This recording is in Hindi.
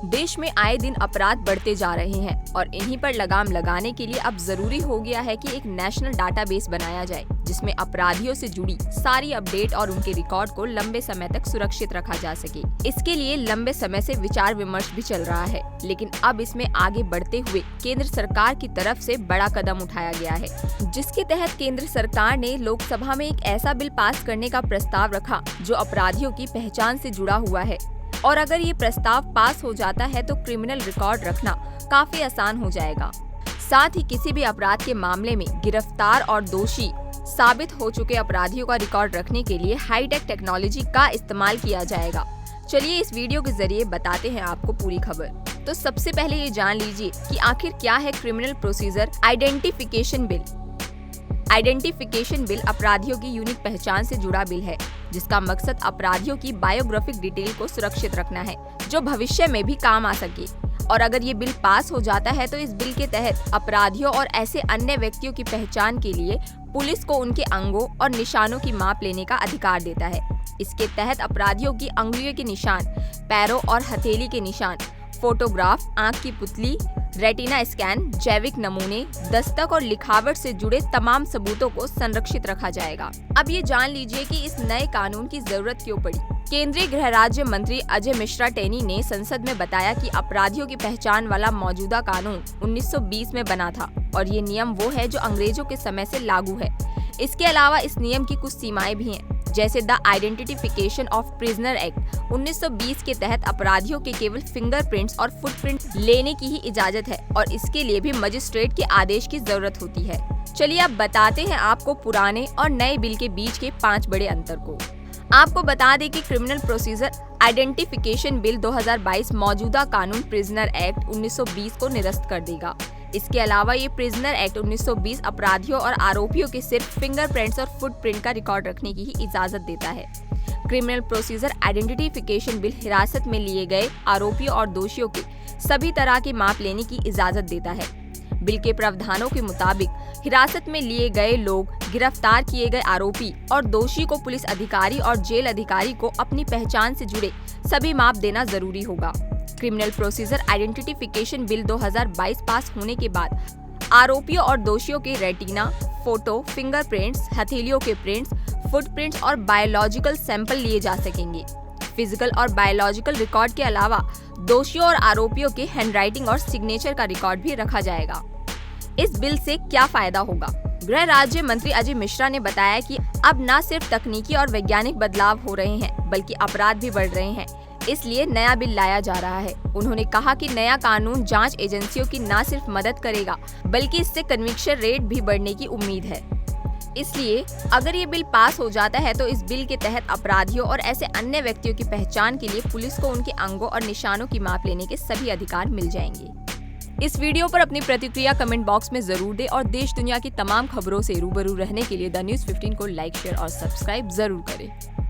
देश में आए दिन अपराध बढ़ते जा रहे हैं और इन्हीं पर लगाम लगाने के लिए अब जरूरी हो गया है कि एक नेशनल डाटाबेस बनाया जाए जिसमें अपराधियों से जुड़ी सारी अपडेट और उनके रिकॉर्ड को लंबे समय तक सुरक्षित रखा जा सके। इसके लिए लंबे समय से विचार विमर्श भी चल रहा है, लेकिन अब इसमें आगे बढ़ते हुए केंद्र सरकार की तरफ से बड़ा कदम उठाया गया है, जिसके तहत केंद्र सरकार ने लोकसभा में एक ऐसा बिल पास करने का प्रस्ताव रखा जो अपराधियों की पहचान से जुड़ा हुआ है। और अगर ये प्रस्ताव पास हो जाता है तो क्रिमिनल रिकॉर्ड रखना काफी आसान हो जाएगा। साथ ही किसी भी अपराध के मामले में गिरफ्तार और दोषी साबित हो चुके अपराधियों का रिकॉर्ड रखने के लिए हाईटेक टेक्नोलॉजी का इस्तेमाल किया जाएगा। चलिए इस वीडियो के जरिए बताते हैं आपको पूरी खबर। तो सबसे पहले ये जान लीजिए कि आखिर क्या है criminal procedure identification bill. Identification bill अपराधियों की यूनिक पहचान से जुड़ा बिल है, जिसका मकसद अपराधियों की बायोग्राफिक डिटेल को सुरक्षित रखना है, जो भविष्य में भी काम आ सके। और अगर ये बिल पास हो जाता है तो इस बिल के तहत अपराधियों और ऐसे अन्य व्यक्तियों की पहचान के लिए पुलिस को उनके अंगों और निशानों की माप लेने का अधिकार देता है। इसके तहत अपराधियों की अंगुलियों के निशान, पैरों और हथेली के निशान, फोटोग्राफ, आंख की पुतली, रेटिना स्कैन, जैविक नमूने, दस्तक और लिखावट से जुड़े तमाम सबूतों को संरक्षित रखा जाएगा। अब ये जान लीजिए कि इस नए कानून की जरूरत क्यों पड़ी। केंद्रीय गृह राज्य मंत्री अजय मिश्रा टेनी ने संसद में बताया कि अपराधियों की पहचान वाला मौजूदा कानून 1920 में बना था और ये नियम वो है जो अंग्रेजों के समय से लागू है। इसके अलावा इस नियम की कुछ सीमाएं भी हैं, जैसे the identification of prisoner act 1920 के तहत अपराधियों के केवल फिंगरप्रिंट्स और फुटप्रिंट लेने की ही इजाजत है और इसके लिए भी मजिस्ट्रेट के आदेश की जरूरत होती है। चलिए अब बताते हैं आपको पुराने और नए बिल के बीच के 5 बड़े अंतर को। आपको बता दें कि क्रिमिनल प्रोसीजर आइडेंटिफिकेशन बिल 2022 मौजूदा कानून प्रिजनर एक्ट 1920 को निरस्त कर देगा। इसके अलावा ये प्रिजनर एक्ट 1920 अपराधियों और आरोपियों के सिर्फ फिंगरप्रिंट्स और फुटप्रिंट का रिकॉर्ड रखने की ही इजाजत देता है। क्रिमिनल प्रोसीजर आइडेंटिफिकेशन बिल हिरासत में लिए गए आरोपियों और दोषियों के सभी तरह की माप लेने की इजाजत देता है। बिल के प्रावधानों के मुताबिक हिरासत में लिए गए लोग, गिरफ्तार किए गए आरोपी और दोषी को पुलिस अधिकारी और जेल अधिकारी को अपनी पहचान से जुड़े सभी माप देना जरूरी होगा। क्रिमिनल प्रोसीजर आइडेंटिफिकेशन बिल 2022 पास होने के बाद आरोपियों और दोषियों के रेटिना, फोटो, फिंगरप्रिंट्स, हथेलियों के प्रिंट्स, फुटप्रिंट्स और बायोलॉजिकल सैंपल लिए जा सकेंगे। फिजिकल और बायोलॉजिकल रिकॉर्ड के अलावा दोषियों और आरोपियों के हैंडराइटिंग और सिग्नेचर का रिकॉर्ड भी रखा जाएगा। इस बिल से क्या फायदा होगा? गृह राज्य मंत्री अजय मिश्रा ने बताया कि अब न सिर्फ तकनीकी और वैज्ञानिक बदलाव हो रहे हैं, बल्कि अपराध भी बढ़ रहे हैं, इसलिए नया बिल लाया जा रहा है। उन्होंने कहा कि नया कानून जांच एजेंसियों की न सिर्फ मदद करेगा, बल्कि इससे कन्विक्शन रेट भी बढ़ने की उम्मीद है। इसलिए अगर ये बिल पास हो जाता है तो इस बिल के तहत अपराधियों और ऐसे अन्य व्यक्तियों की पहचान के लिए पुलिस को उनके अंगों और निशानों की माप लेने के सभी अधिकार मिल जाएंगे। इस वीडियो पर अपनी प्रतिक्रिया कमेंट बॉक्स में जरूर दें और देश दुनिया की तमाम खबरों से रूबरू रहने के लिए द न्यूज़ 15 को लाइक, शेयर और सब्सक्राइब जरूर करें।